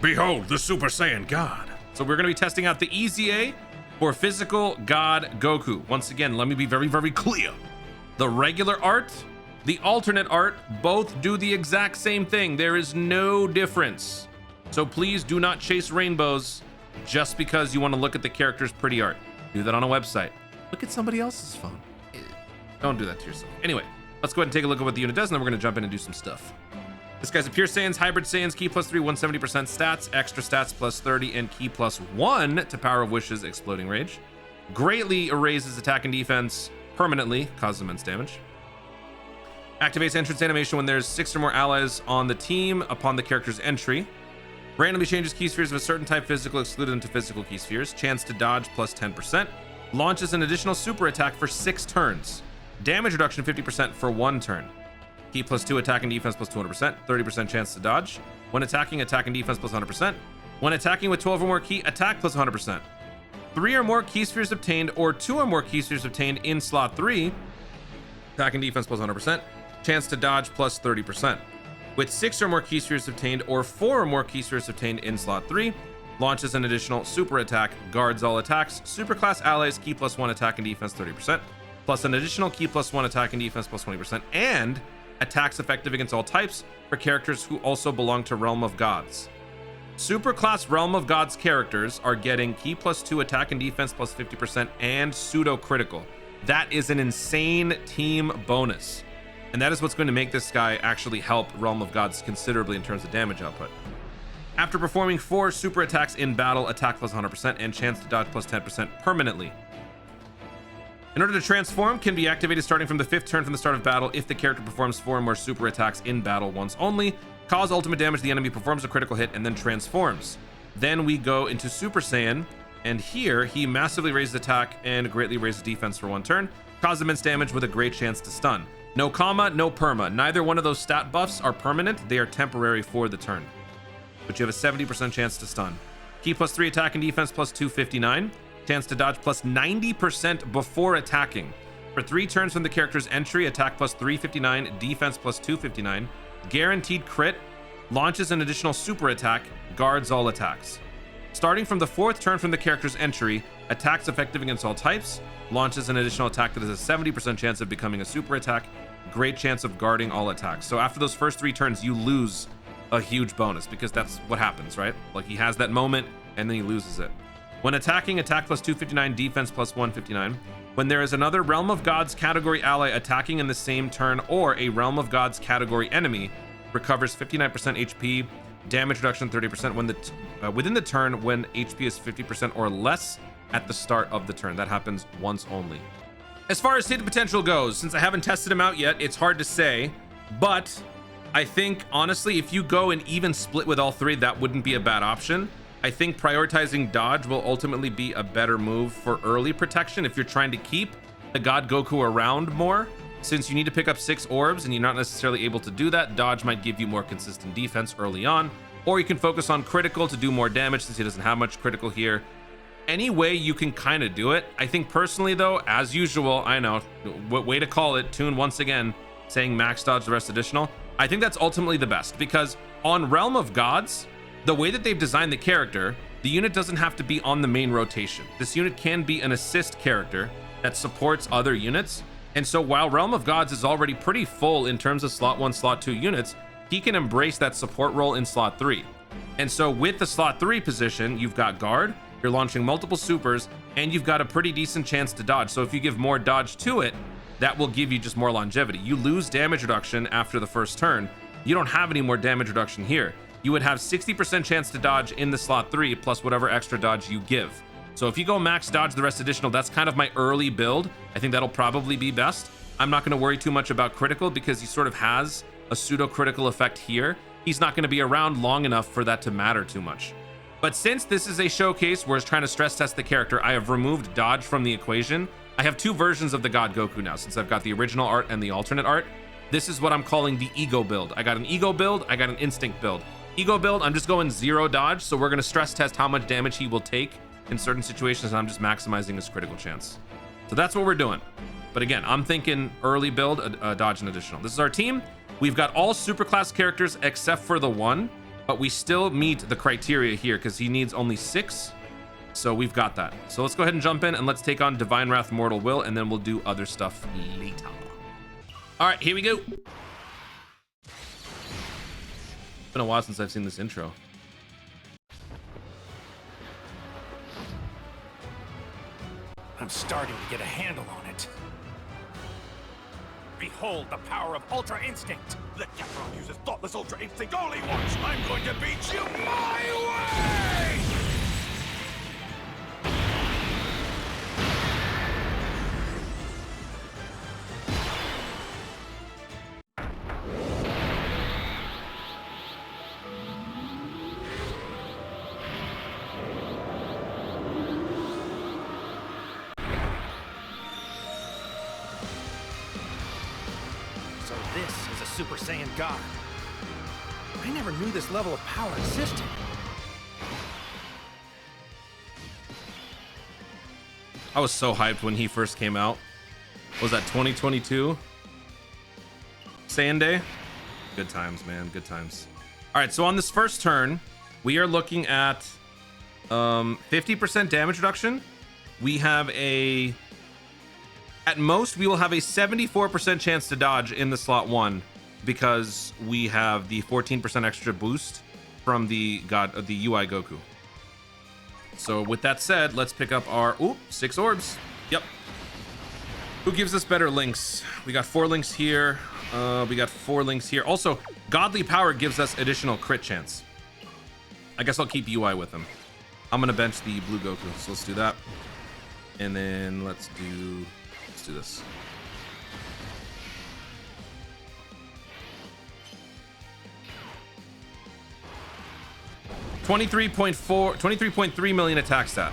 Behold the Super Saiyan God. So we're going to be testing out the EZA for physical God Goku. Once again, let me be very, very clear. The regular art, the alternate art, both do the exact same thing. There is no difference. So please do not chase rainbows just because you want to look at the character's pretty art. Do that on a website. Look at somebody else's phone. Don't do that to yourself. Anyway, let's go ahead and take a look at what the unit does, and then we're going to jump in and do some stuff. This guy's a pure Saiyans, hybrid Saiyans, ki +3, 170% stats, extra stats +30, and ki +1 to power of wishes, exploding rage. Greatly raises attack and defense permanently, causes immense damage. Activates entrance animation when there's 6 or more allies on the team upon the character's entry. Randomly changes key spheres of a certain type physical excluded into physical key spheres. Chance to dodge +10%. Launches an additional super attack for 6 turns. Damage reduction 50% for 1 turn. Ki +2 attack and defense +200%. 30% chance to dodge. When attacking, attack and defense +100%. When attacking with 12 or more key, attack +100%. 3 or more key spheres obtained or 2 or more key spheres obtained in slot 3. Attack and defense +100%. Chance to dodge +30%. With 6 or more key spheres obtained or 4 or more key spheres obtained in slot 3. Launches an additional super attack. Guards all attacks. Superclass allies ki +1 attack and defense 30%. Plus an additional ki +1 attack and defense +20%. And attacks effective against all types for characters who also belong to Realm of Gods. Superclass Realm of Gods characters are getting ki +2 attack and defense +50% and pseudo critical. That is an insane team bonus. And that is what's going to make this guy actually help Realm of Gods considerably in terms of damage output. After performing 4 super attacks in battle, attack +100% and chance to dodge +10% permanently. In order to transform, can be activated starting from the 5th turn from the start of battle if the character performs 4 or more super attacks in battle once only. Cause ultimate damage, the enemy performs a critical hit and then transforms. Then we go into Super Saiyan, and here he massively raises attack and greatly raises defense for 1 turn. Cause immense damage with a great chance to stun. No comma, no perma. Neither one of those stat buffs are permanent. They are temporary for the turn. But you have a 70% chance to stun. Ki +3 attack and defense +259. Chance to dodge +90% before attacking. For 3 turns from the character's entry, attack +359, defense +259. Guaranteed crit. Launches an additional super attack. Guards all attacks. Starting from the 4th turn from the character's entry, attacks effective against all types. Launches an additional attack that has a 70% chance of becoming a super attack. Great chance of guarding all attacks. So after those first 3 turns, you lose a huge bonus because that's what happens, right? Like he has that moment and then he loses it. When attacking, attack +259, defense +159. When there is another Realm of Gods category ally attacking in the same turn or a Realm of Gods category enemy, recovers 59% HP, damage reduction 30% when within the turn when HP is 50% or less at the start of the turn. That happens once only. As far as hidden potential goes, since I haven't tested him out yet, it's hard to say, but I think honestly, if you go an even split with all 3, that wouldn't be a bad option. I think prioritizing dodge will ultimately be a better move for early protection if you're trying to keep the God Goku around more. Since you need to pick up 6 orbs and you're not necessarily able to do that, dodge might give you more consistent defense early on, or you can focus on critical to do more damage since he doesn't have much critical here. Any way you can kind of do it. I think personally though, as usual, I know, way to call it, Toon once again, saying max dodge the rest additional. I think that's ultimately the best because on Realm of Gods, the way that they've designed the character, the unit doesn't have to be on the main rotation. This unit can be an assist character that supports other units. And so while Realm of Gods is already pretty full in terms of slot 1, slot 2 units, he can embrace that support role in slot 3. And so with the slot 3 position, you've got guard, you're launching multiple supers, and you've got a pretty decent chance to dodge. So if you give more dodge to it, that will give you just more longevity. You lose damage reduction after the first turn. You don't have any more damage reduction here. You would have 60% chance to dodge in the slot 3 plus whatever extra dodge you give. So if you go max dodge the rest additional, that's kind of my early build. I think that'll probably be best. I'm not going to worry too much about critical because he sort of has a pseudo critical effect here. He's not going to be around long enough for that to matter too much. But since this is a showcase where it's trying to stress test the character, I have removed dodge from the equation. I have 2 versions of the God Goku now since I've got the original art and the alternate art. This is what I'm calling the ego build. I got an ego build, I got an instinct build. Ego build, I'm just going 0 dodge, so we're going to stress test how much damage he will take in certain situations, and I'm just maximizing his critical chance. So that's what we're doing. But again, I'm thinking early build, dodge and additional. This is our team. We've got all superclass characters except for the one. but we still meet the criteria here because he needs only 6. So we've got that. So let's go ahead and jump in and let's take on Divine Wrath Mortal Will, and then we'll do other stuff later. All right, here we go. It's been a while since I've seen this intro. I'm starting to get a handle on it. Behold the power of Ultra Instinct! Let Capron use his thoughtless Ultra Instinct only once! I'm going to beat you my way! So this is a Super Saiyan God. I never knew this level of power existed. I was so hyped when he first came out. Was that 2022? Saiyan Day? Good times, man. Good times. All right, so on this first turn, we are looking at 50% damage reduction. We have at most, we will have a 74% chance to dodge in the slot 1 because we have the 14% extra boost from the UI Goku. So with that said, let's pick up our 6 orbs. Yep. Who gives us better links? We got 4 links here. We got 4 links here. Also, Godly Power gives us additional crit chance. I guess I'll keep UI with him. I'm gonna bench the blue Goku, so let's do that. And then let's do this. $23.3 million attack stat.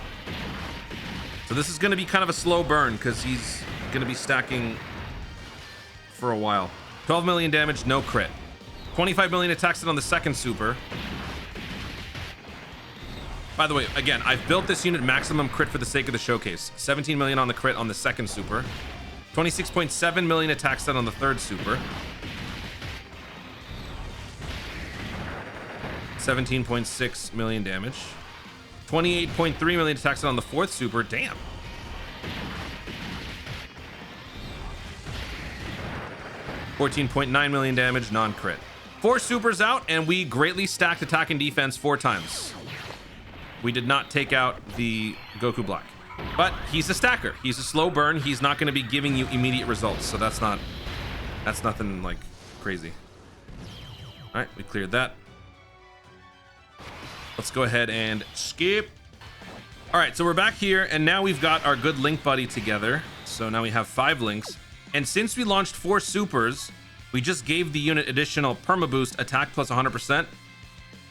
So this is going to be kind of a slow burn because he's going to be stacking for a while. 12 million damage, no crit. 25 million attack stat on the second super. By the way, again, I've built this unit maximum crit for the sake of the showcase. 17 million on the crit on the second super. 26.7 million attack stat on the third super. 17.6 million damage. 28.3 million attack stat on the fourth super. Damn. $14.9 million damage, non-crit. 4 supers out, and we greatly stacked attack and defense 4 times. We did not take out the Goku Black, but he's a stacker. He's a slow burn. He's not going to be giving you immediate results, so that's nothing like crazy. All right, we cleared that. Let's go ahead and skip. All right, so we're back here, and now we've got our good link buddy together. So now we have 5 links, and since we launched 4 supers, we just gave the unit additional perma boost, attack plus 100%,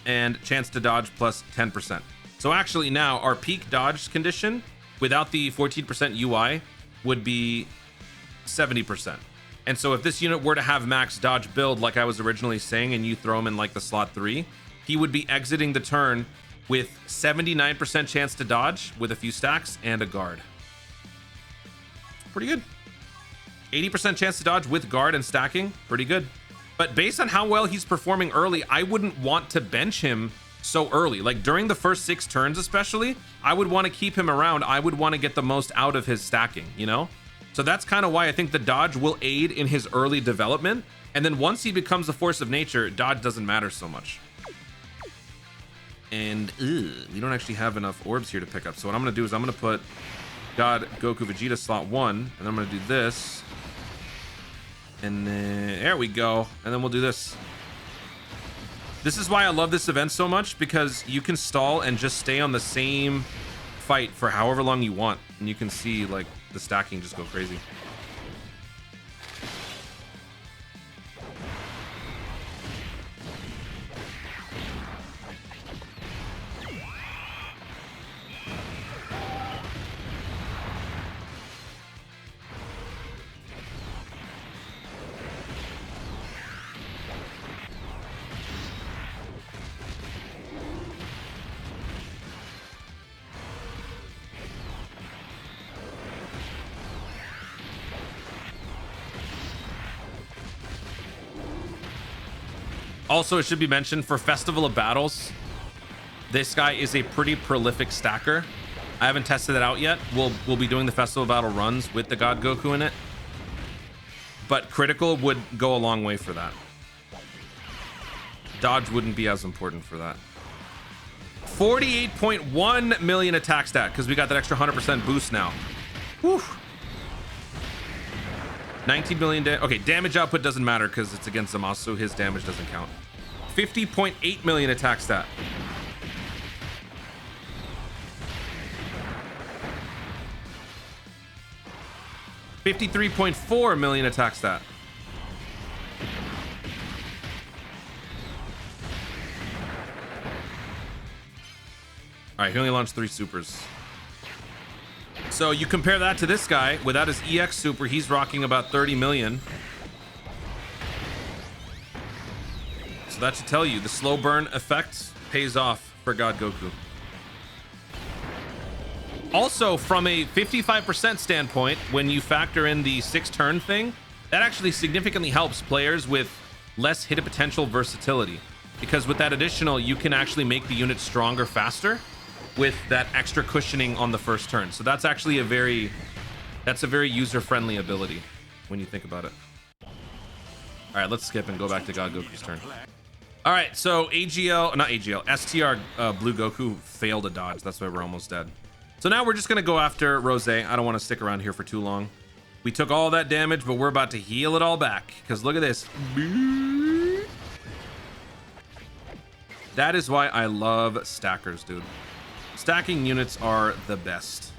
and chance to dodge plus 10%. So actually now our peak dodge condition without the 14% UI would be 70%. And so if this unit were to have max dodge build like I was originally saying, and you throw him in like the slot 3, he would be exiting the turn with 79% chance to dodge with a few stacks and a guard. Pretty good. 80% chance to dodge with guard and stacking. Pretty good. But based on how well he's performing early, I wouldn't want to bench him so early. Like during the first 6 turns especially, I would want to keep him around. I would want to get the most out of his stacking, you know? So that's kind of why I think the dodge will aid in his early development. And then once he becomes a force of nature, dodge doesn't matter so much. And we don't actually have enough orbs here to pick up. So what I'm going to do is I'm going to put God Goku Vegeta slot 1, and I'm going to do this. And then there we go. And then we'll do this. This is why I love this event so much, because you can stall and just stay on the same fight for however long you want. And you can see like the stacking just go crazy. Also, it should be mentioned for Festival of Battles, this guy is a pretty prolific stacker. I haven't tested it out yet. We'll be doing the Festival of Battle runs with the God Goku in it. But critical would go a long way for that. Dodge wouldn't be as important for that. 48.1 million attack stat because we got that extra 100% boost now. Whew. 19 million okay, damage output doesn't matter because it's against Zamasu. His damage doesn't count. 50.8 million attack stat. $53.4 million attack stat. All right, he only launched 3 supers. So you compare that to this guy without his EX super, he's rocking about 30 million. So that should tell you the slow burn effect pays off for God Goku. Also, from a 55% standpoint, when you factor in the 6-turn thing, that actually significantly helps players with less hit potential versatility. Because with that additional, you can actually make the unit stronger faster with that extra cushioning on the first turn. So that's actually a very user-friendly ability when you think about it. All right, let's skip and go back to God Goku's turn. All right, so STR Blue Goku failed a dodge. That's why we're almost dead. So now we're just gonna go after Rose. I don't want to stick around here for too long. We took all that damage, but we're about to heal it all back. Because look at this. That is why I love stackers, dude. Stacking units are the best.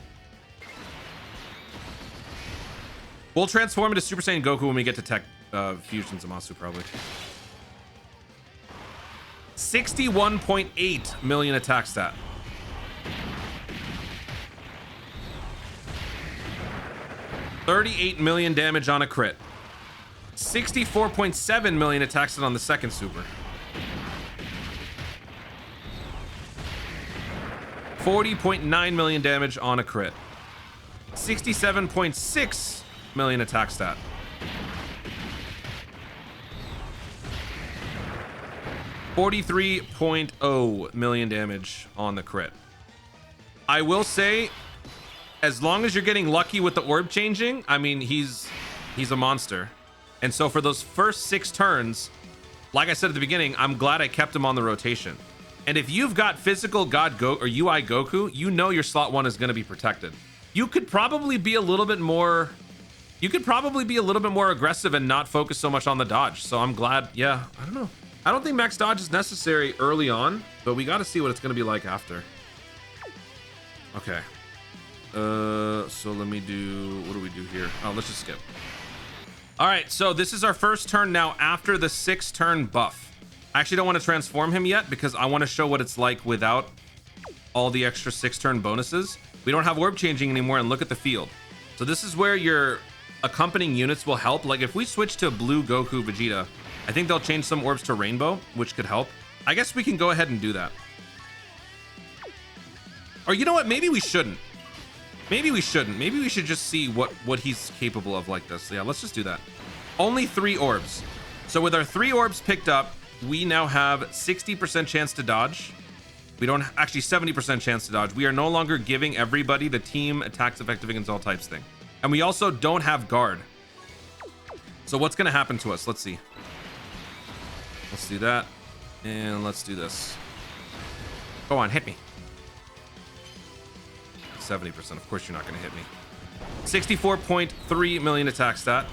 We'll transform into Super Saiyan Goku when we get to Tech Fusion Zamasu, probably. 61.8 million attack stat. $38 million damage on a crit. 64.7 million attack stat on the second super. 40.9 million damage on a crit. 67.6 million attack stat. $43.0 million damage on the crit. I will say, as long as you're getting lucky with the orb changing, I mean, he's a monster. And so for those first 6 turns, like I said at the beginning, I'm glad I kept him on the rotation. And if you've got physical God Go or UI Goku, you know your slot 1 is going to be protected. You could probably be a little bit more aggressive and not focus so much on the dodge. So I'm glad. Yeah, I don't know. I don't think max dodge is necessary early on, but we got to see what it's going to be like after. Okay. So let me do, what do we do here? Oh, let's just skip. All right, so this is our first turn now after the 6-turn buff. I actually don't want to transform him yet because I want to show what it's like without all the extra 6-turn bonuses. We don't have orb changing anymore, and look at the field. So this is where your accompanying units will help. Like if we switch to Blue Goku Vegeta, I think they'll change some orbs to Rainbow, which could help. I guess we can go ahead and do that. Or you know what? Maybe we shouldn't. Maybe we shouldn't. Maybe we should just see what he's capable of like this. Yeah, let's just do that. Only 3 orbs. So with our 3 orbs picked up, we now have 60% chance to dodge. We don't actually 70% chance to dodge. We are no longer giving everybody the team attacks effective against all types thing. And we also don't have guard. So what's going to happen to us? Let's see. Let's do that. And let's do this. Go on, hit me. 70%. Of course you're not going to hit me. 64.3 million attack stat.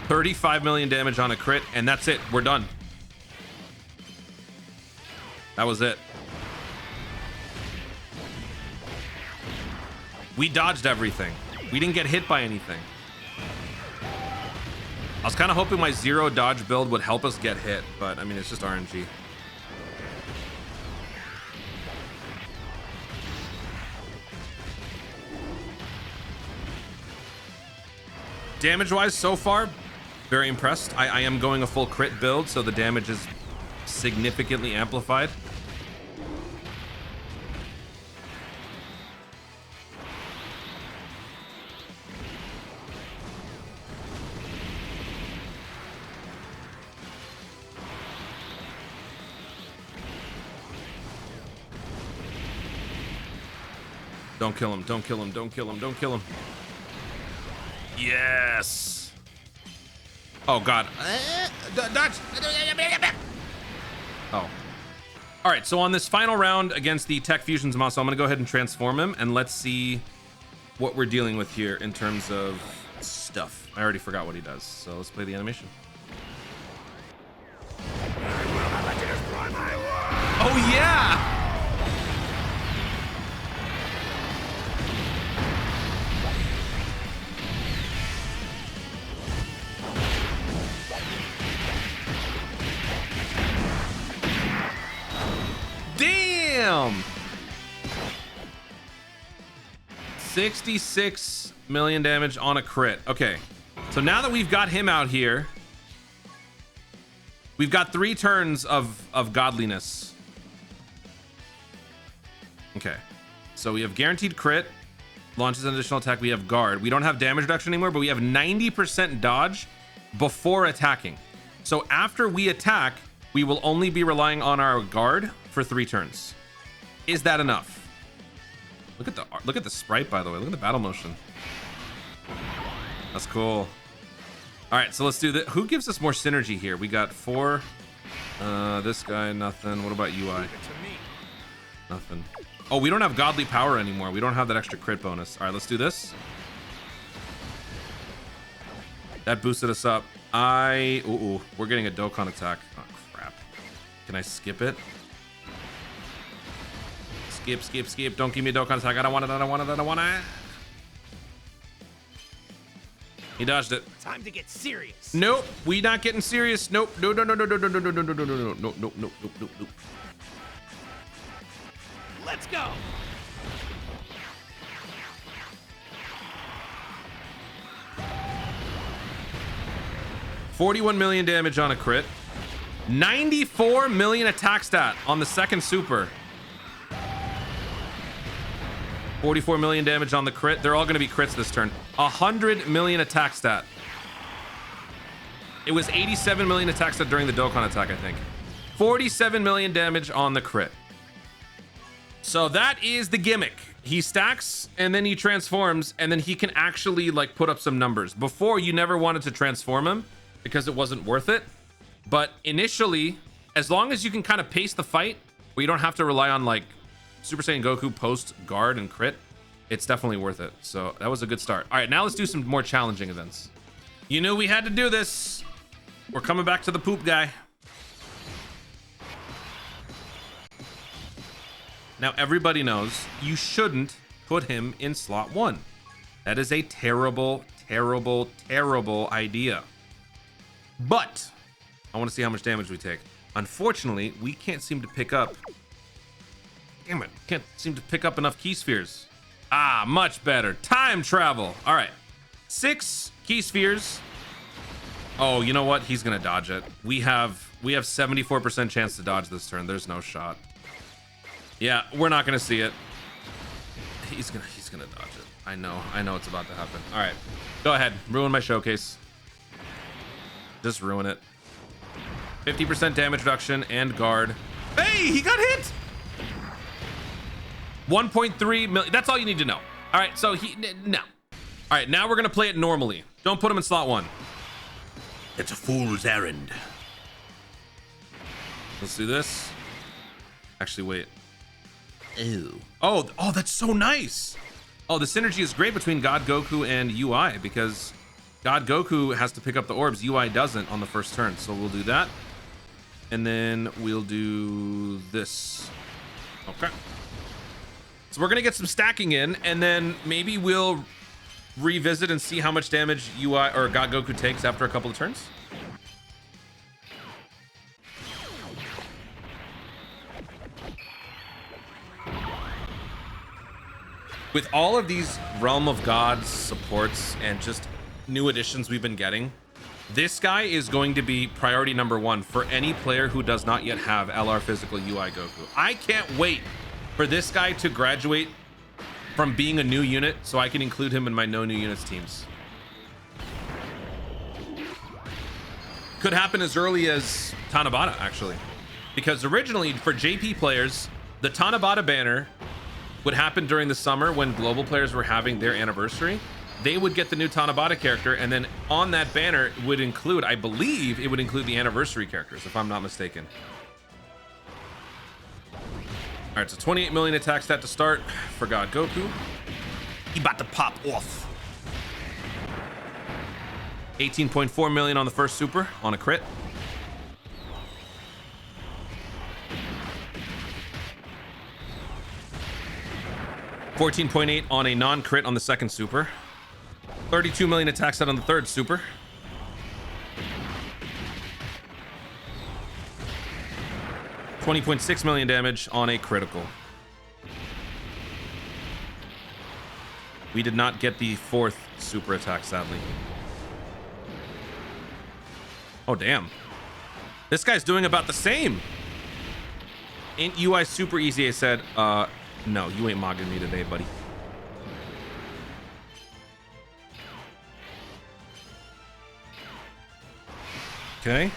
$35 million damage on a crit, and that's it. We're done. That was it. We dodged everything. We didn't get hit by anything. I was kind of hoping my 0 dodge build would help us get hit, but I mean, it's just RNG. Damage-wise, so far, very impressed. I am going a full crit build, so the damage is significantly amplified. Don't kill him. Don't kill him. Don't kill him. Don't kill him. Yes. Oh, God. Dodge. Oh. All right, so on this final round against the Tech Fusions muscle, I'm going to go ahead and transform him, and let's see what we're dealing with here in terms of stuff. I already forgot what he does, so let's play the animation. Oh, yeah! Damn! 66 million damage on a crit. Okay, so now that we've got him out here, we've got 3 turns of godliness. Okay, so we have guaranteed crit, launches an additional attack. We have guard. We don't have damage reduction anymore, but we have 90% dodge before attacking. So after we attack, we will only be relying on our guard for 3 turns. Is that enough? Look at the sprite, by the way. Look at the battle motion. That's cool. All right, so let's do that. Who gives us more synergy here? We got 4. This guy, nothing. What about UI? Nothing. Oh, we don't have godly power anymore. We don't have that extra crit bonus. All right, let's do this. That boosted us up. Ooh, we're getting a Dokkan attack. Oh, crap. Can I skip it? Skip. Don't give me a Dokkan attack. I don't want it. He dodged it. Time to get serious. Nope, we not getting serious. Nope. No. 'Let's go. $41 million damage on a crit. 94 million attack stat on the second super. 44 million damage on the crit. They're all going to be crits this turn. 100 million attack stat. It was 87 million attack stat during the Dokkan attack, I think. 47 million damage on the crit. So that is the gimmick. He stacks and then he transforms, and then he can actually like put up some numbers. Before, you never wanted to transform him because it wasn't worth it. But initially, as long as you can kind of pace the fight where you don't have to rely on like Super Saiyan Goku post guard and crit, it's definitely worth it. So that was a good start. All right, now let's do some more challenging events. You knew we had to do this. We're coming back to the poop guy. Now everybody knows you shouldn't put him in slot 1. That is a terrible idea. But I want to see how much damage we take. Unfortunately, we can't seem to pick up. Damn it, can't seem to pick up enough key spheres. Ah, much better. Time travel. All right, 6 key spheres. Oh, you know what? He's gonna dodge it. We have 74% chance to dodge this turn. There's no shot. Yeah, we're not gonna see it. He's gonna dodge it. I know it's about to happen. All right, go ahead, ruin my showcase. Just ruin it. 50% damage reduction and guard. Hey, he got hit. 1.3 million. That's all you need to know. All right, so no. All right, now we're gonna play it normally. Don't put him in slot 1. It's a fool's errand. Let's do this. Actually, wait. Ew. Oh, that's so nice. Oh, the synergy is great between God Goku and UI because God Goku has to pick up the orbs. UI doesn't on the first turn. So we'll do that. And then we'll do this. Okay. So we're going to get some stacking in, and then maybe we'll revisit and see how much damage UI or God Goku takes after a couple of turns. With all of these Realm of Gods supports and just new additions we've been getting, this guy is going to be priority number 1 for any player who does not yet have LR Physical UI Goku. I can't wait for this guy to graduate from being a new unit so I can include him in my no new units teams. Could happen as early as Tanabata, actually. Because originally, for JP players, the Tanabata banner would happen during the summer when global players were having their anniversary. They would get the new Tanabata character, and then on that banner would include, I believe it would include the anniversary characters, if I'm not mistaken. All right, so 28 million attack stat to start for God Goku. He about to pop off. 18.4 million on the first super on a crit. $14.8 on a non-crit on the second super. 32 million attack stat on the third super. $20.6 million damage on a critical. We did not get the fourth super attack, sadly. Oh, damn. This guy's doing about the same. Ain't UI super easy, I said. No, you ain't mogging me today, buddy. Okay.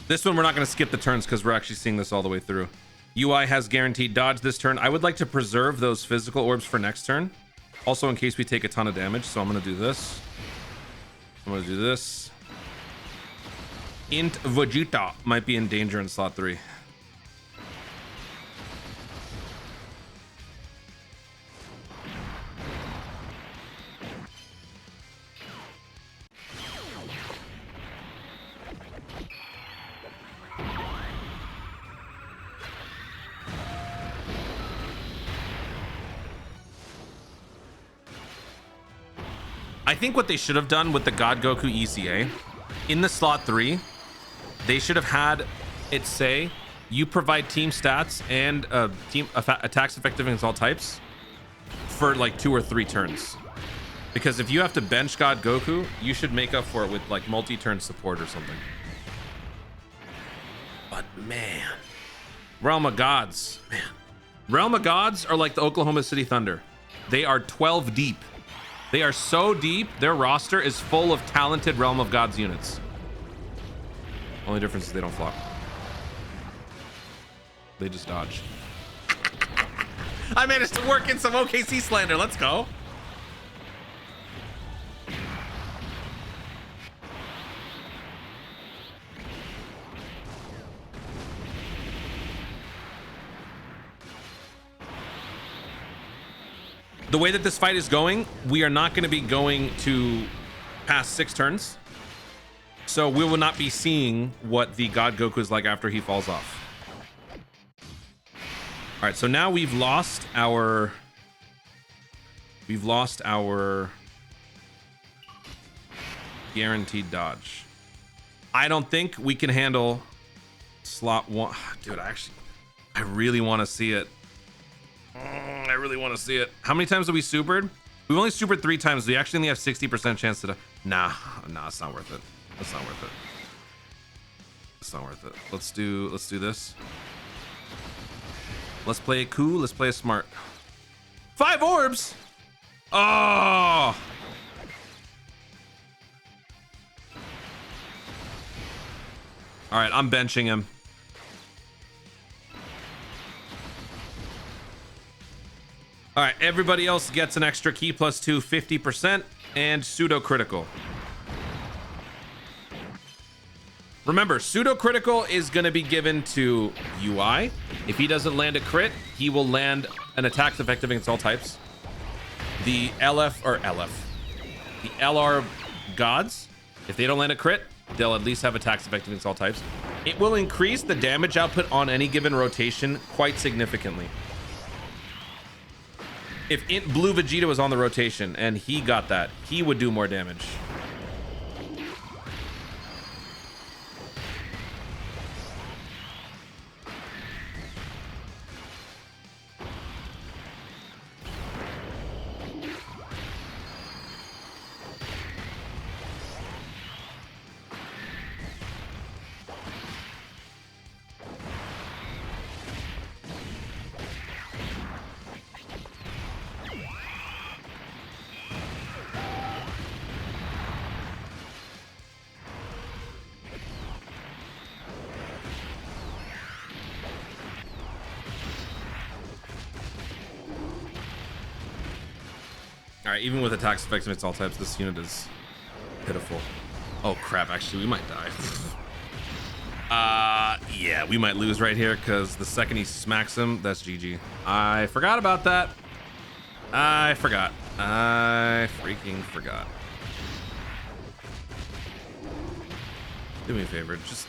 This one, we're not going to skip the turns because we're actually seeing this all the way through. UI has guaranteed dodge this turn. I would like to preserve those physical orbs for next turn. Also, in case we take a ton of damage. So I'm going to do this. I'm going to do this. Int Vegeta might be in danger in slot 3. I think what they should have done with the God Goku EZA in the slot 3, they should have had it say you provide team stats and team attacks effective against all types for like 2 or 3 turns. Because if you have to bench God Goku, you should make up for it with like multi-turn support or something. But man, Realm of Gods, man. Realm of Gods are like the Oklahoma City Thunder. They are 12 deep. They are so deep, their roster is full of talented Realm of Gods units. Only difference is they don't flop. They just dodge. I managed to work in some OKC slander. Let's go. The way that this fight is going, we are not going to be going to past 6 turns. So we will not be seeing what the God Goku is like after he falls off. All right, so now we've lost our guaranteed dodge. I don't think we can handle slot 1. Dude, I really want to see it. I really want to see it. How many times have we supered? We've only supered 3 times. We actually only have 60% chance to. Nah, it's not worth it. It's not worth it. It's not worth it. Let's do this. Let's play it cool. Let's play it smart. 5 orbs. Oh. All right, I'm benching him. All right, everybody else gets an extra key plus 2, 50%, and pseudo critical. Remember, pseudo critical is going to be given to UI. If he doesn't land a crit, he will land an attack effective against all types. The the LR gods, if they don't land a crit, they'll at least have attacks effective against all types. It will increase the damage output on any given rotation quite significantly. If Blue Vegeta was on the rotation and he got that, he would do more damage. All right, even with attacks, effects, against all types, this unit is pitiful. Oh crap, actually we might die. Yeah, we might lose right here because the second he smacks him, that's GG. I forgot about that. I freaking forgot. Do me a favor, just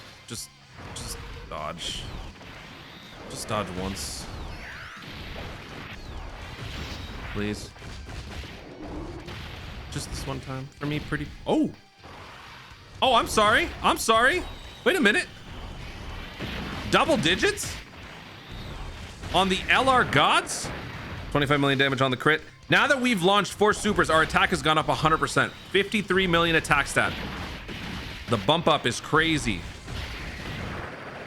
dodge. Just dodge once. Please. Just this one time for me, pretty. Oh, I'm sorry. Wait a minute. Double digits on the LR gods. 25 million damage on the crit. Now that we've launched 4 supers, our attack has gone up 100%. 53 million attack stat. The bump up is crazy.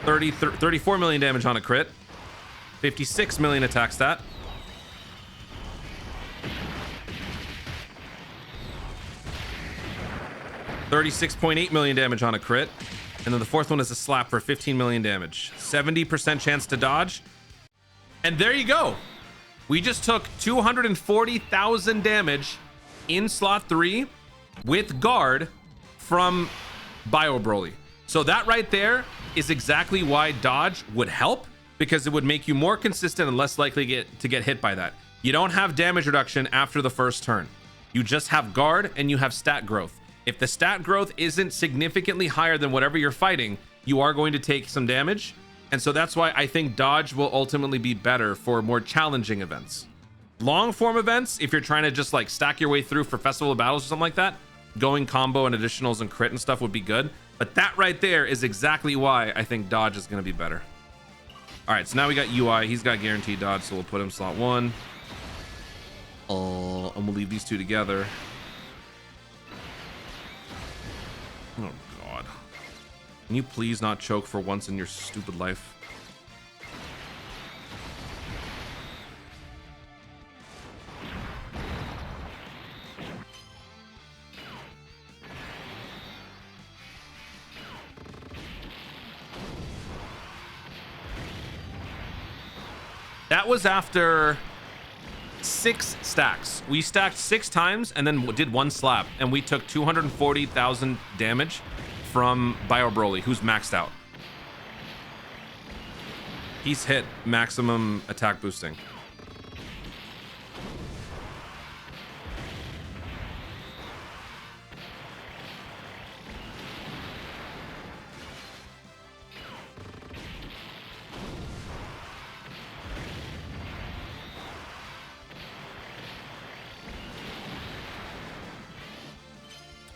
34 million damage on a crit. 56 million attack stat. $36.8 million damage on a crit. And then the fourth one is a slap for 15 million damage. 70% chance to dodge. And there you go. We just took 240,000 damage in slot 3 with guard from Bio Broly. So that right there is exactly why dodge would help, because it would make you more consistent and less likely to get hit by that. You don't have damage reduction after the first turn. You just have guard and you have stat growth. If the stat growth isn't significantly higher than whatever you're fighting, you are going to take some damage. And so that's why I think dodge will ultimately be better for more challenging events. Long form events, if you're trying to just like stack your way through for festival of battles or something like that, going combo and additionals and crit and stuff would be good. But that right there is exactly why I think dodge is going to be better. All right, so now we got UI. He's got guaranteed dodge, so we'll put him slot 1. And we'll leave these two together. Oh god. Can you please not choke for once in your stupid life? That was after 6 stacks. We stacked 6 times and then did 1 slap, and we took 240,000 damage from Bio Broly, who's maxed out. He's hit maximum attack boosting.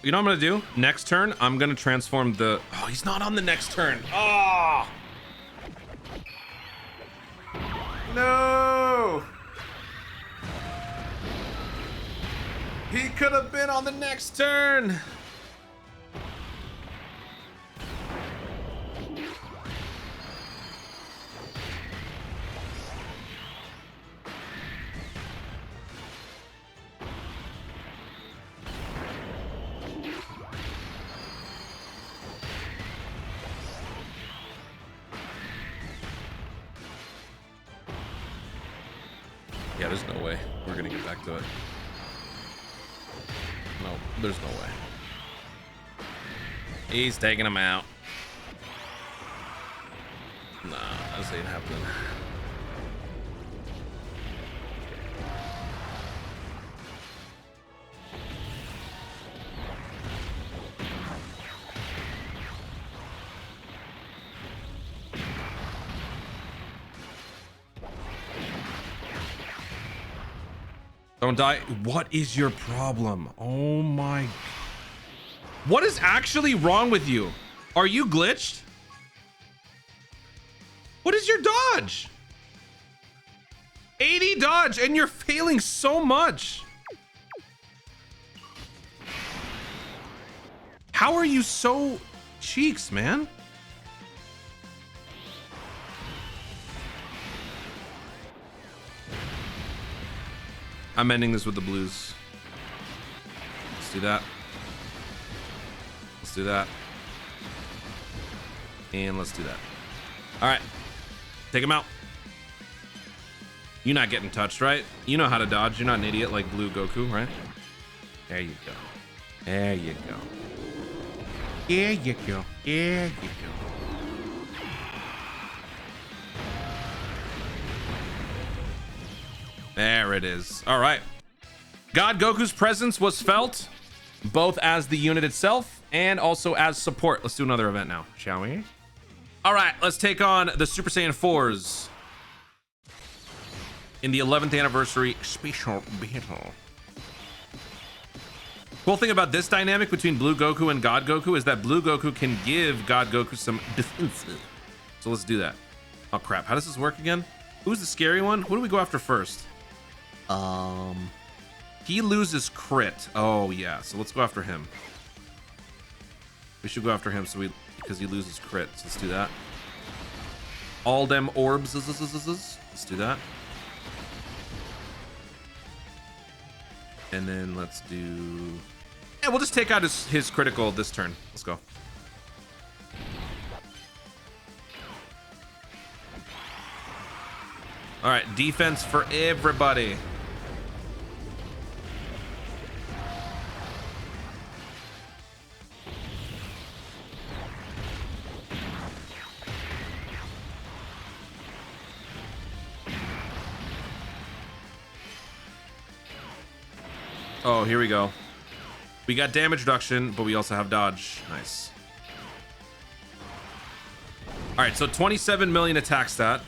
You know what I'm gonna do? Next turn, I'm gonna transform the... Oh, he's not on the next turn. Oh! No! He could have been on the next turn. Yeah, there's no way we're gonna get back to it. No, there's no way. He's taking him out. Nah, this ain't happening. Don't die. What is your problem? Oh my. What is actually wrong with you? Are you glitched? What is your dodge? 80 dodge and you're failing so much. How are you so cheeks, man? I'm ending this with the blues. Let's do that. Let's do that. And let's do that. All right. Take him out. You're not getting touched, right? You know how to dodge. You're not an idiot like Blue Goku, right? There you go. There you go. There you go. There you go. There it is. All right. God Goku's presence was felt both as the unit itself and also as support. Let's do another event now, shall we? All right, let's take on the Super Saiyan 4s in the 11th anniversary special battle. Cool thing about this dynamic between Blue Goku and God Goku is that Blue Goku can give God Goku some defense. So let's do that. Oh crap, how does this work again? Who's the scary one? Who do we go after first? He loses crit. Oh yeah, so let's go after him. We should go after him because he loses crit. So let's do that. All them orbs. Let's do that. And then let's do... Yeah, we'll just take out his critical this turn. Let's go. All right, defense for everybody. Oh, here we go. We got damage reduction, but we also have dodge. Nice. All right, so 27 million attack stat.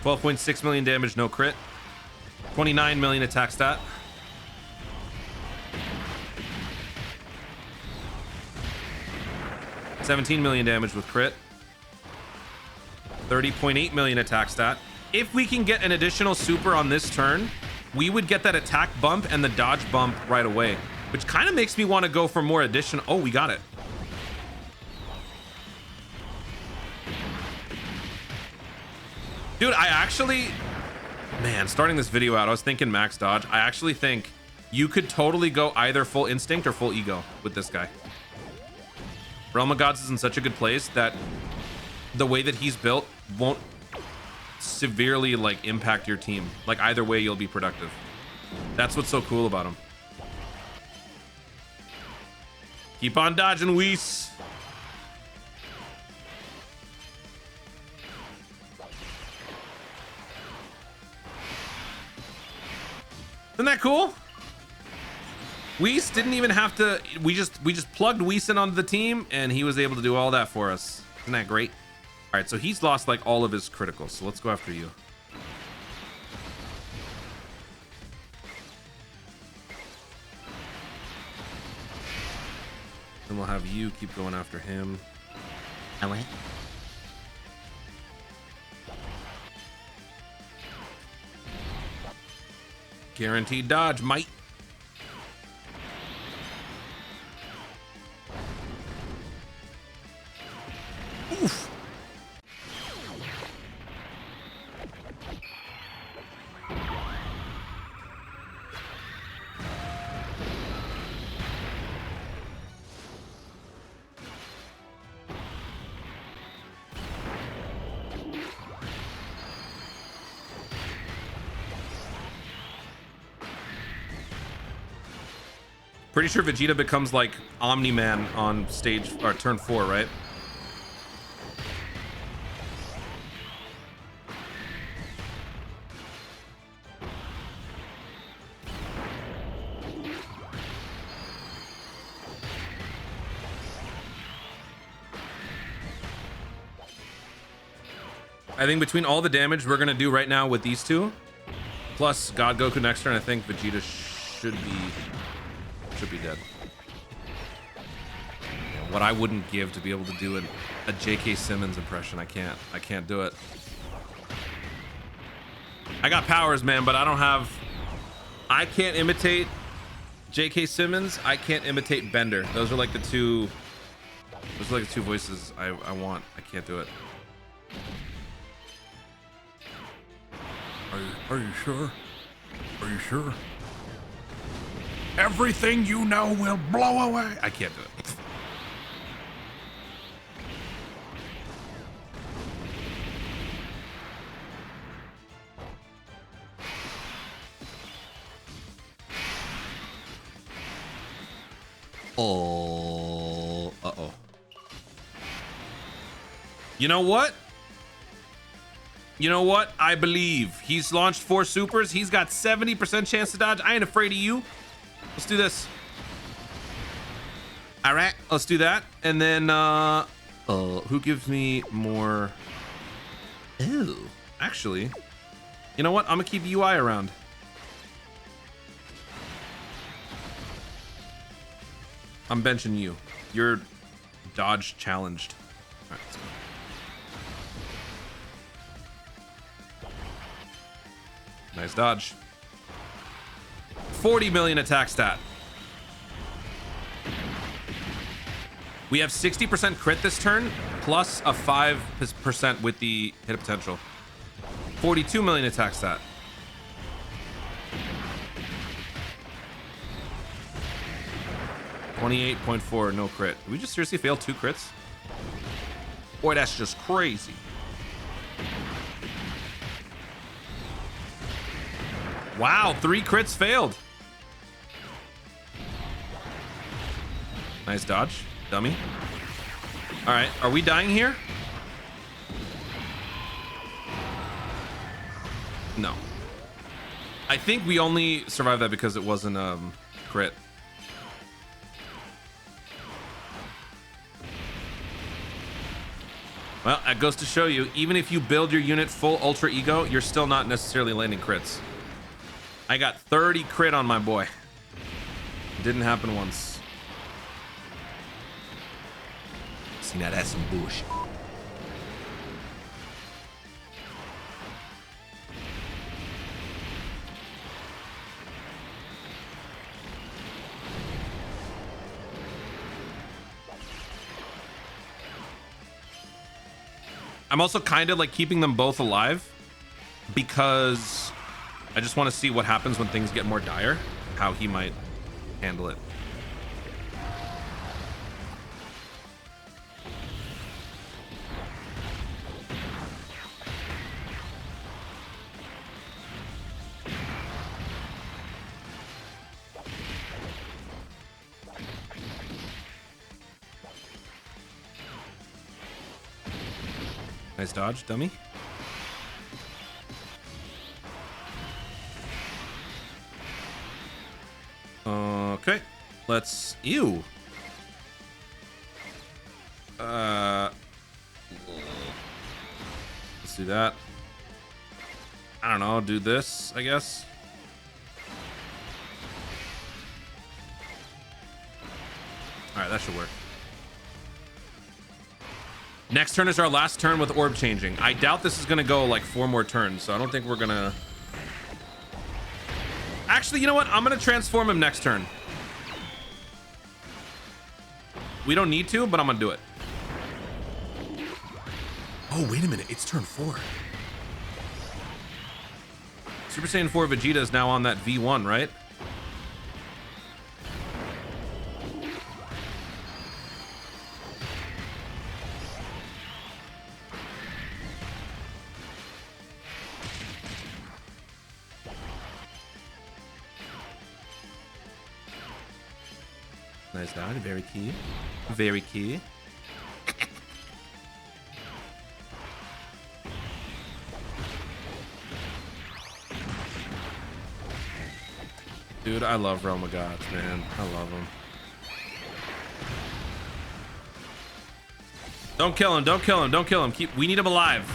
$12.6 million damage, no crit. 29 million attack stat. $17 million damage with crit. 30.8 million attack stat. If we can get an additional super on this turn, we would get that attack bump and the dodge bump right away, which kind of makes me want to go for more additional. Oh, we got it. Dude, I actually, man, starting this video out, I was thinking max dodge. I actually think you could totally go either full instinct or full ego with this guy. Realm of Gods is in such a good place that the way that he's built won't severely like impact your team. Like either way, you'll be productive. That's what's so cool about him. Keep on dodging, Whis. Isn't that cool? Whis didn't even have to. We just plugged Whis in onto the team, and he was able to do all that for us. Isn't that great? All right, so he's lost like all of his criticals. So let's go after you. Then we'll have you keep going after him. Away. Guaranteed dodge, mate. Oof. Pretty sure Vegeta becomes like Omni-Man on stage or turn 4, right? I think between all the damage we're gonna do right now with these two, plus God Goku next turn, I think Vegeta should be dead. What I wouldn't give to be able to do a J.K. Simmons impression. I can't do it. I got powers, man, but I can't imitate J.K. Simmons. I can't imitate Bender. Those are like the two voices I want. I can't do it. Are you sure? Are you sure? Everything you know will blow away. I can't do it. Oh, uh-oh. You know what? You know what? I believe. He's launched 4 supers. He's got 70% chance to dodge. I ain't afraid of you. Let's do this. All right, let's do that. And then, who gives me more? Ew. Actually, you know what? I'm gonna keep UI around. I'm benching you. You're dodge challenged. All right, let's go. Nice dodge. 40 million attack stat. We have 60% crit this turn, plus a 5% with the hit potential. 42 million attack stat. $28.4, no crit. Did we just seriously fail 2 crits? Boy, that's just crazy. Wow, 3 crits failed. Nice dodge, dummy. All right, are we dying here? No. I think we only survived that because it wasn't crit. Well, that goes to show you, even if you build your unit full ultra ego, you're still not necessarily landing crits. I got 30 crit on my boy. Didn't happen once. See, now that's some bullshit. I'm also kind of like keeping them both alive because I just want to see what happens when things get more dire, how he might handle it. Nice dodge, dummy. Okay, let's. Ew. Let's do that. I don't know. Do this, I guess. All right, that should work. Next turn is our last turn with orb changing. I doubt this is gonna go like 4 more turns, so I don't think we're gonna. Actually, you know what? I'm gonna transform him next turn. We don't need to, but I'm gonna do it. Oh, wait a minute. It's turn 4. Super Saiyan 4 Vegeta is now on that V1, right? Nice dodge, very key. Very key. Dude, I love Realm of Gods, man. I love him. Don't kill him, don't kill him, don't kill him. We need him alive.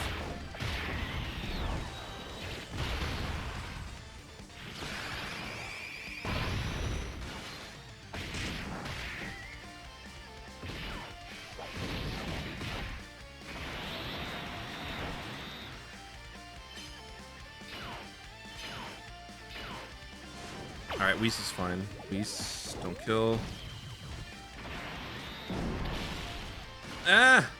Alright, Whis is fine. Whis, don't kill. Ah!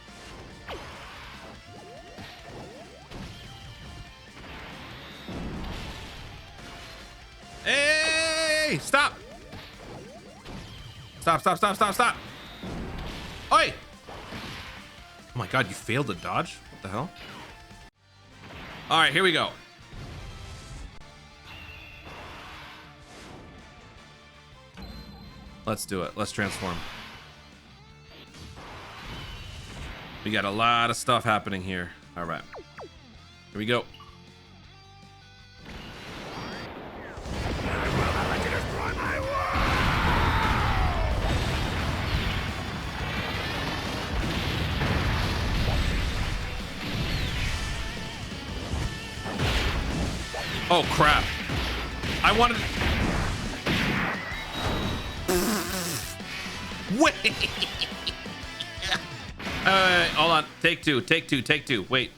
Hey! Stop! Stop, stop, stop, stop, stop! Oi! Oh my god, you failed to dodge? What the hell? Alright, here we go. Let's do it. Let's transform. We got a lot of stuff happening here. All right. Here we go. Oh crap. I wanted... Wait. Hold on. Take two. Take two. Take two. Wait.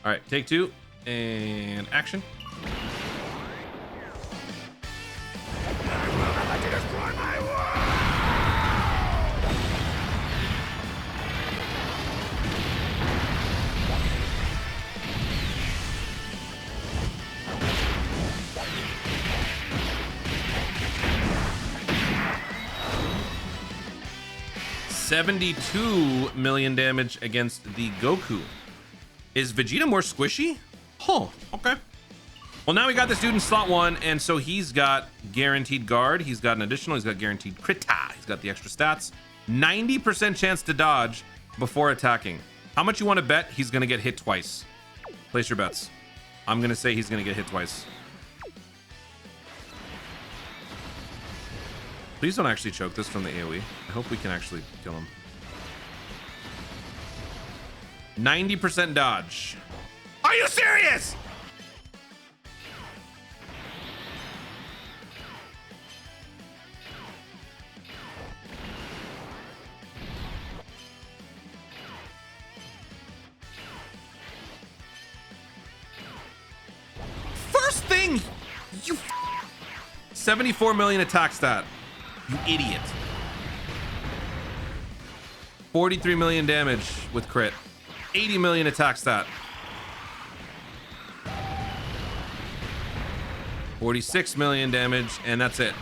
All right. Take two. And action. $72 million damage against the Goku. Is Vegeta more squishy? Oh, okay. Well, now we got this dude in slot 1, and so he's got guaranteed guard. He's got an additional. He's got guaranteed krita. He's got the extra stats. 90% chance to dodge before attacking. How much you want to bet he's going to get hit twice? Place your bets. I'm going to say he's going to get hit twice. Please don't actually choke this from the AoE. I hope we can actually kill him. 90% dodge. Are you serious? First thing, you 74 million attack stat. You idiot. 43 million damage with crit. 80 million attack stat. 46 million damage, and that's it.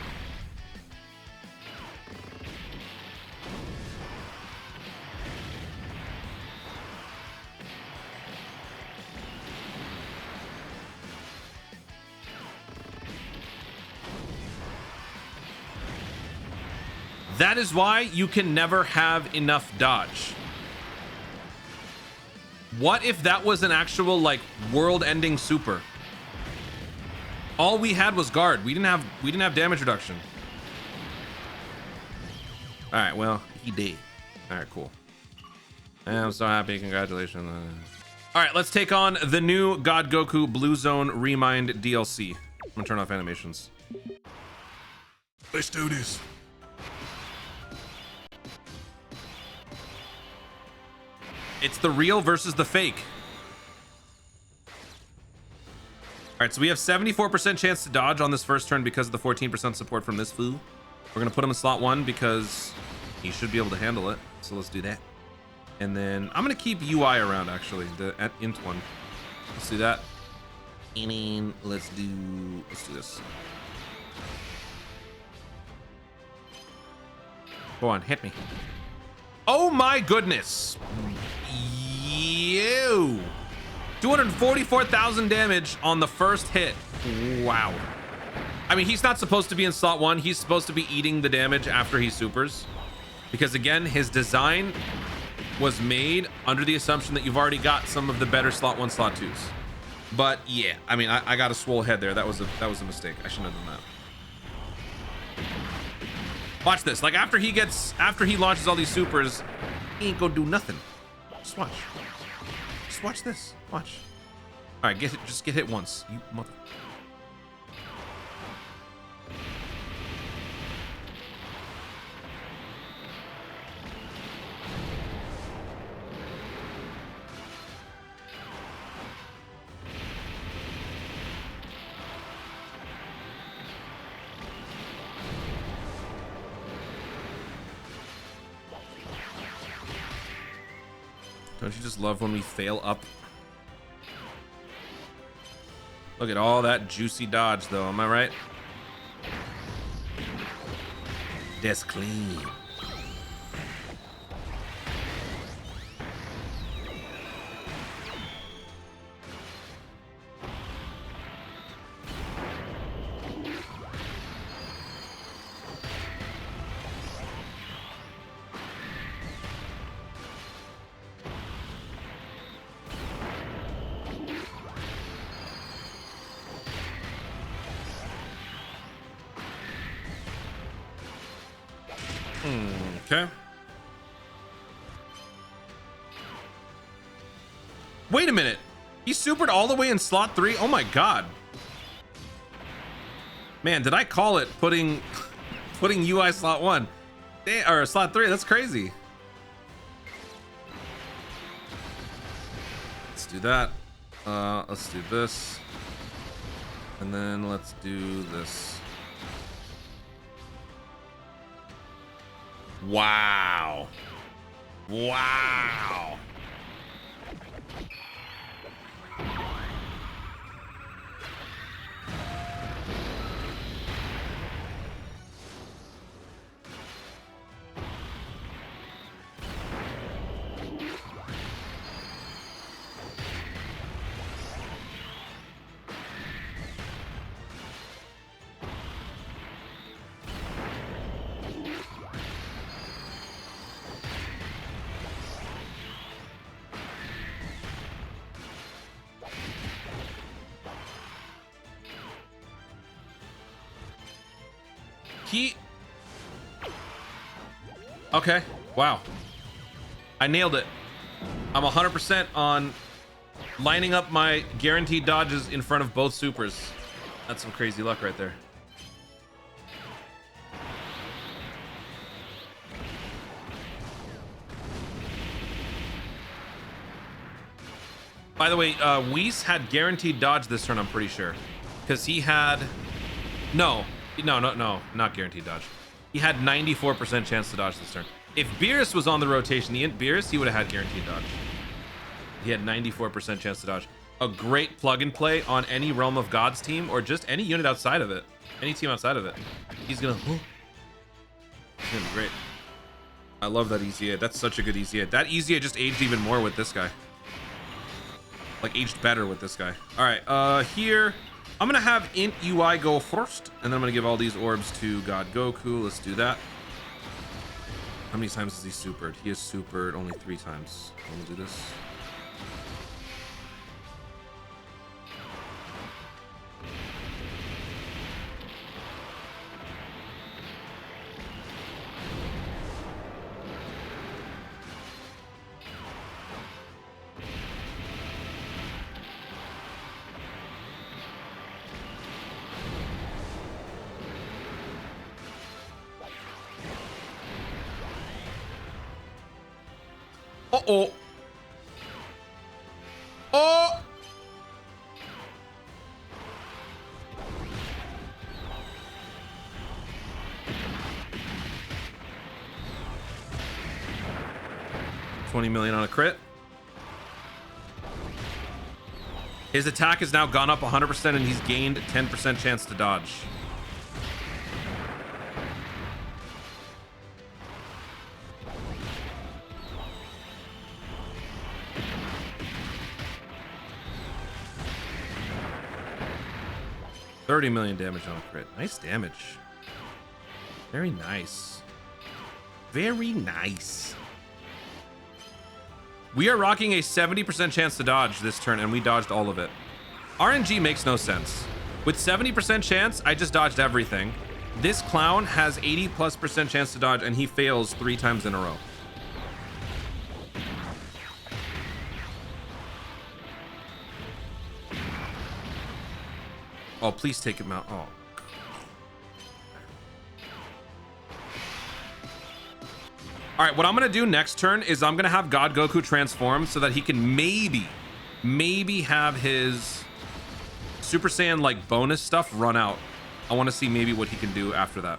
That is why you can never have enough dodge. What if that was an actual like world-ending super? All we had was guard. We didn't have damage reduction. All right, well, he did. All right, cool. I'm so happy. Congratulations. All right, let's take on the new God Goku Blue Zone Remind DLC. I'm gonna turn off animations. Let's do this. It's the real versus the fake. All right, so we have 74% chance to dodge on this first turn because of the 14% support from this foo. We're gonna put him in slot 1 because he should be able to handle it. So let's do that. And then I'm gonna keep UI around actually, the int one. Let's do that. And let's do this. Go on, hit me. Oh my goodness. You 244,000 damage on the first hit. Wow. I mean, he's not supposed to be in slot 1. He's supposed to be eating the damage after he supers, because again, his design was made under the assumption that you've already got some of the better slot 1, slot 2s. But yeah, I mean, I got a swole head there. That was a mistake. I shouldn't have done that. Watch this. Like after he launches all these supers, he ain't gonna do nothing. Just watch. Just watch this. Watch. All right, just get hit once, you mother. Don't you just love when we fail up? Look at all that juicy dodge though, am I right? That's clean. Okay. Wait a minute. He supered all the way in slot 3? Oh my god. Man, did I call it putting UI slot 1? Or slot 3? That's crazy. Let's do that. Let's do this. And then let's do this. Wow. Wow. Okay, wow. I nailed it. I'm 100% on lining up my guaranteed dodges in front of both supers. That's some crazy luck right there. By the way, Whis had guaranteed dodge this turn, I'm pretty sure. Because he had... No, not guaranteed dodge. He had 94% chance to dodge this turn. If Beerus was on the rotation, the Int Beerus, he would have had guaranteed dodge. He had 94% chance to dodge. A great plug and play on any Realm of Gods team, or just any unit outside of it. Any team outside of it. He's gonna be great. I love that EZA. That's such a good EZA. That EZA just aged even more with this guy. Like, aged better with this guy. All right, here... I'm gonna have Int UI go first, and then I'm gonna give all these orbs to God Goku. Let's do that. How many times has he supered? He has supered only 3 times. We'll do this. Uh-oh. Oh! $20 million on a crit. His attack has now gone up 100% and he's gained 10% chance to dodge. $30 million damage on a crit. Nice damage. Very nice. Very nice. We are rocking a 70% chance to dodge this turn, and we dodged all of it. RNG makes no sense. With 70% chance, I just dodged everything. This clown has 80+% chance to dodge, and he fails 3 times in a row. Oh, please take him out. Oh. All right, what I'm gonna do next turn is I'm gonna have God Goku transform so that he can maybe have his Super Saiyan like bonus stuff run out. I want to see maybe what he can do after that.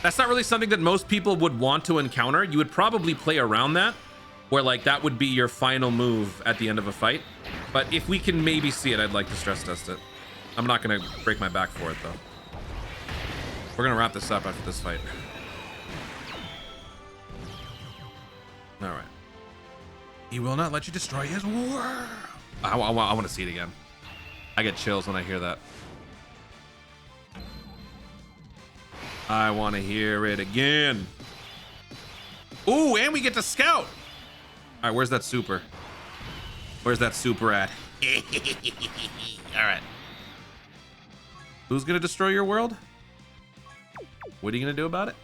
That's not really something that most people would want to encounter. You would probably play around that, where like that would be your final move at the end of a fight. But if we can maybe see it, I'd like to stress test it. I'm not gonna break my back for it though. We're gonna wrap this up after this fight. All right. He will not let you destroy his world. I want to see it again. I get chills when I hear that. I want to hear it again. Ooh, and we get to scout. All right, where's that super? Where's that super at? All right. Who's gonna destroy your world? What are you gonna do about it?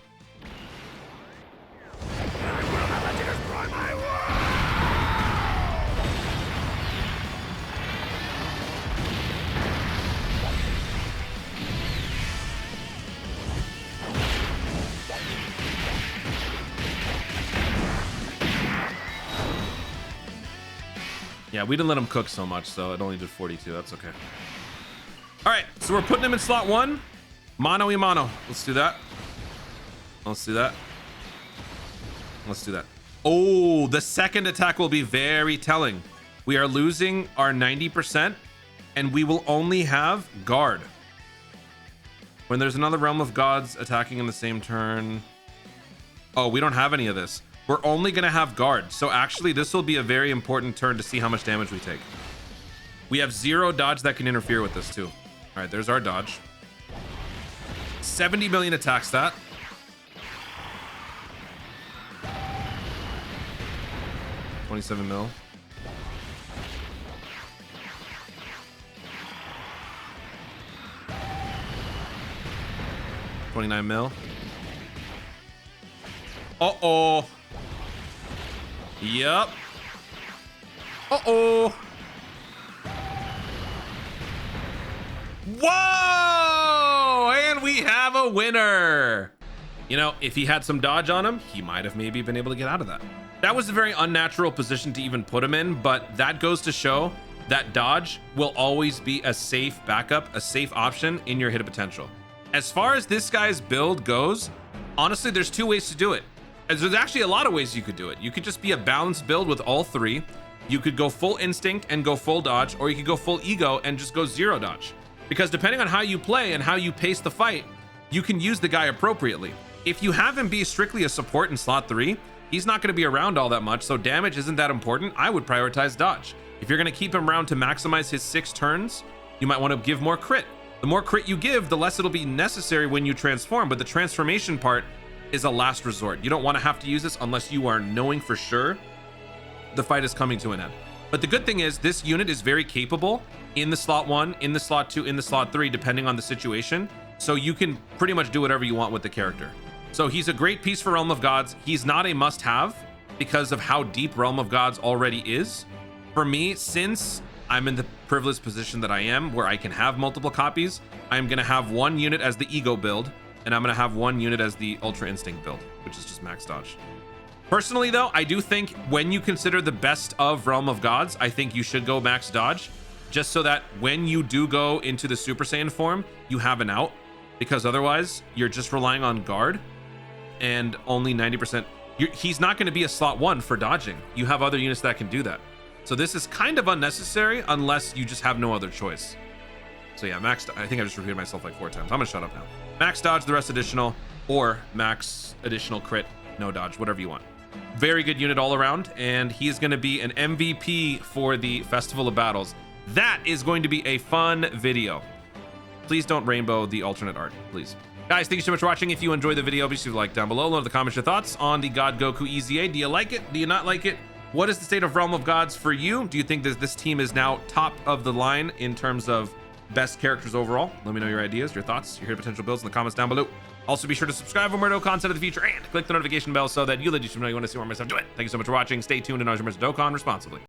Yeah, we didn't let him cook so much, so it only did 42. That's okay. All right, so we're putting him in slot 1. Mano y mano. Let's do that. Let's do that. Let's do that. Oh, the second attack will be very telling. We are losing our 90%, and we will only have guard. When there's another realm of gods attacking in the same turn. Oh, we don't have any of this. We're only going to have guard. So actually, this will be a very important turn to see how much damage we take. We have 0 dodge that can interfere with this too. All right, there's our dodge. 70 million attack stat. $27 mil. $29 mil. Uh-oh. Yep. Uh-oh. Whoa! And we have a winner. You know, if he had some dodge on him, he might have maybe been able to get out of that. That was a very unnatural position to even put him in, but that goes to show that dodge will always be a safe backup, a safe option in your hit potential. As far as this guy's build goes, honestly, there's 2 ways to do it. There's actually a lot of ways you could do it. You could just be a balanced build with all 3. You could go full instinct and go full dodge, or you could go full ego and just go 0 dodge. Because depending on how you play and how you pace the fight, you can use the guy appropriately. If you have him be strictly a support in slot 3, he's not going to be around all that much, so damage isn't that important. I would prioritize dodge. If you're going to keep him around to maximize his 6 turns, you might want to give more crit. The more crit you give, the less it'll be necessary when you transform, but the transformation part is a last resort. You don't want to have to use this unless you are knowing for sure the fight is coming to an end. But the good thing is this unit is very capable in the slot 1, in the slot 2, in the slot 3, depending on the situation. So you can pretty much do whatever you want with the character. So he's a great piece for Realm of Gods. He's not a must-have because of how deep Realm of Gods already is. For me, since I'm in the privileged position that I am, where I can have multiple copies, I'm going to have 1 unit as the ego build, and I'm going to have 1 unit as the ultra instinct build, which is just max dodge. Personally, though, I do think when you consider the best of Realm of Gods, I think you should go max dodge, just so that when you do go into the Super Saiyan form, you have an out, because otherwise you're just relying on guard and only 90%. He's not going to be a slot 1 for dodging. You have other units that can do that. So this is kind of unnecessary unless you just have no other choice. So yeah, max, I think I just repeated myself like 4 times. I'm gonna shut up now. Max dodge, the rest additional, or max additional crit, no dodge, whatever you want. Very good unit all around, and he is gonna be an MVP for the Festival of Battles. That is going to be a fun video. Please don't rainbow the alternate art, please. Guys, thank you so much for watching. If you enjoyed the video, be sure to like down below. Leave the comments your thoughts on the God Goku EZA. Do you like it? Do you not like it? What is the state of Realm of Gods for you? Do you think that this team is now top of the line in terms of best characters overall? Let me know your ideas, your thoughts, your hidden potential builds in the comments down below. Also, be sure to subscribe for more content of the future and click the notification bell so that you let you know you want to see more of my stuff. Do it. Thank you so much for watching. Stay tuned and always remember to Dokkan responsibly.